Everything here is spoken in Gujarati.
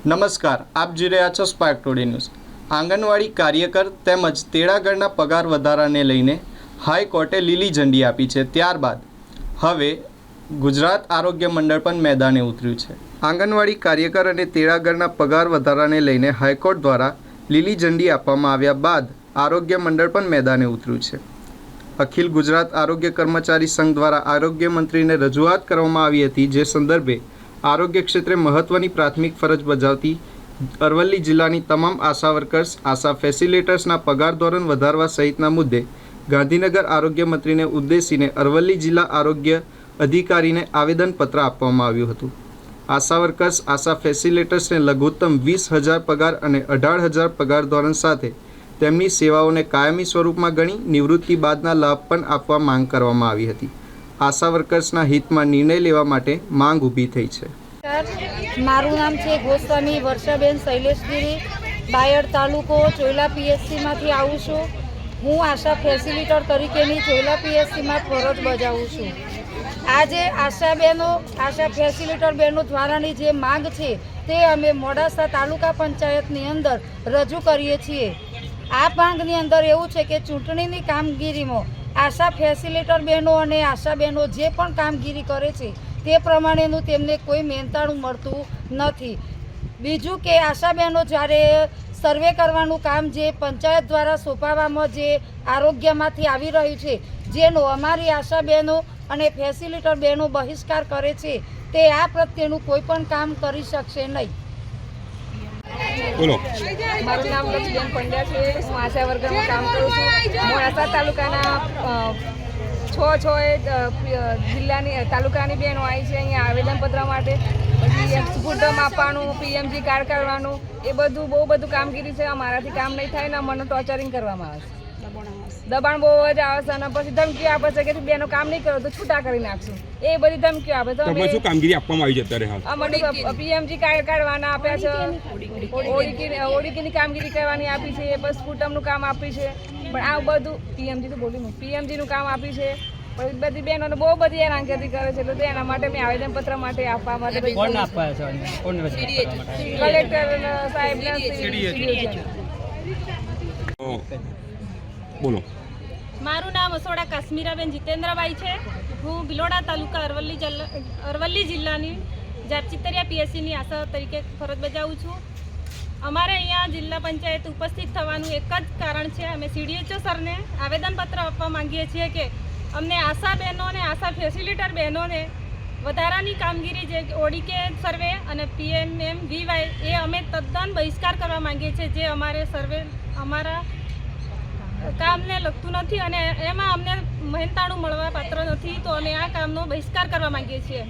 નમસ્કાર, આપ જોઈ રહ્યા છો સ્પાર્ક ટુડે ન્યૂઝ। આંગણવાડી કાર્યકર તેમજ તેડાગરના પગાર વધારાને લઈને હાઈકોર્ટે લીલી ઝંડી આપી છે। ત્યારબાદ હવે ગુજરાત આરોગ્ય મંડળ પણ મેદાને ઉતર્યું છે। આંગણવાડી કાર્યકર અને તેડાગરના પગાર વધારાને લઈને હાઈકોર્ટ દ્વારા લીલી ઝંડી આપવામાં આવ્યા બાદ આરોગ્ય મંડળ પણ મેદાને ઉતર્યું છે। અખિલ ગુજરાત આરોગ્ય કર્મચારી સંઘ દ્વારા આરોગ્ય મંત્રીને રજૂઆત કરવામાં આવી હતી, જે સંદર્ભે આરોગ્ય ક્ષેત્રે મહત્વની પ્રાથમિક ફરજ બજાવતી અરવલ્લી જિલ્લાની તમામ આશા વર્કર્સ, આશા ફેસિલિટર્સના પગાર ધોરણ વધારવા સહિતના મુદ્દે ગાંધીનગર આરોગ્ય મંત્રીને ઉદ્દેશીને અરવલ્લી જિલ્લા આરોગ્ય અધિકારીને આવેદનપત્ર આપવામાં આવ્યું હતું। આશા વર્કર્સ, આશા ફેસિલિટર્સને લઘુત્તમ 20,000 પગાર અને 18,000 પગાર ધોરણ સાથે તેમની સેવાઓને કાયમી સ્વરૂપમાં ગણી નિવૃત્તિ બાદના લાભ પણ આપવા માંગ કરવામાં આવી હતી। આશા વર્કર્સના હિતમાં નિર્ણય લેવા માટે માંગ ઊભી થઈ છે। મારું નામ છે ગોસ્વામી વર્ષાબેન શૈલેષગીરી, બાયડ તાલુકો, ચોયલા પીએસસીમાંથી આવું છું। હું આશા ફેસિલિટર તરીકેની ચોયલા પીએસસીમાં ફરજ બજાવું છું। આજે આશા ફેસિલિટર બહેનો દ્વારાની જે માંગ છે તે અમે મોડાસા તાલુકા પંચાયતની અંદર રજૂ કરીએ છીએ। આ માંગની અંદર એવું છે કે ચૂંટણીની કામગીરીમાં આશા ફેસિલિટર બહેનો અને આશા બહેનો જે પણ કામગીરી કરે છે તે પ્રમાણેનું તેમને કોઈ મહેનતાણું મળતું નથી। બીજું કે આશા બહેનો જ્યારે સર્વે કરવાનું કામ જે પંચાયત દ્વારા સોંપવામાં જે આરોગ્યમાંથી આવી રહ્યું છે, જેનો અમારી આશા બહેનો અને ફેસિલિટર બહેનો બહિષ્કાર કરે છે, તે આ પ્રત્યેનું કોઈ પણ કામ કરી શકશે નહીં। બોલો। મારું નામ લક્ષ્મીબેન પંડ્યા છે। હું આશા વર્કરમાં કામ કરું છું। મોડાસા તાલુકાના જિલ્લાની તાલુકાની બહેનો આવી છે અહીંયા આવેદનપત્ર માટે। પછી સ્કૂટમ આપવાનું, પીએમજી કાર્ડ કરવાનું, એ બધું બહુ બધું કામગીરી છે। અમારાથી કામ નહીં થાય ને મને ટોર્ચરિંગ કરવામાં આવે છે, દબાણ બહુ જ આવે છે અને પછી ધમકીઓ આપે છે કે બેનો કામ નહીં કરો તો છૂટા કરી નાખશું, એ બધી ધમકીઓ આપે છે। શું કામગીરી આપવામાં આવી છે અત્યારે હાલ? અમને પીએમજી કાર્ડ કાઢવાના આપ્યા છે, ઓડીકીની કામગીરી કરવાની આપી છે, બસ સ્કૂટમનું કામ આપ્યું છે, પણ આ બધું પીએમજીનું કામ આપ્યું છે। પછી બધી બહેનોને બહુ બધી હેરાનગતિ કરે છે, એટલે એના માટે મેં આવેદનપત્ર માટે આપવા માટે કલેક્ટર સાહેબને બોલો। મારું નામ અસોડા કાશ્મીરાબેન જીતેન્દ્રભાઈ છે। હું ભિલોડા તાલુકા અરવલ્લી જિલ્લાની જાપચિતરિયા પીએસસીની આશા તરીકે ફરજ બજાવું છું। અમારે અહીંયા જિલ્લા પંચાયત ઉપસ્થિત થવાનું એક જ કારણ છે, અમે CDHO સરને આવેદનપત્ર આપવા માંગીએ છીએ કે અમને આશા બહેનોને, આશા ફેસિલિટર બહેનોને વધારાની કામગીરી જે ઓડીકે સર્વે અને PMMVY એ અમે તદ્દન બહિષ્કાર કરવા માંગીએ છીએ, જે અમારા કામને લગતું નથી અને એમાં અમને મહેનતાણું મળવા પાત્ર નથી, તો અમે આ કામનો બહિષ્કાર કરવા માંગીએ છીએ।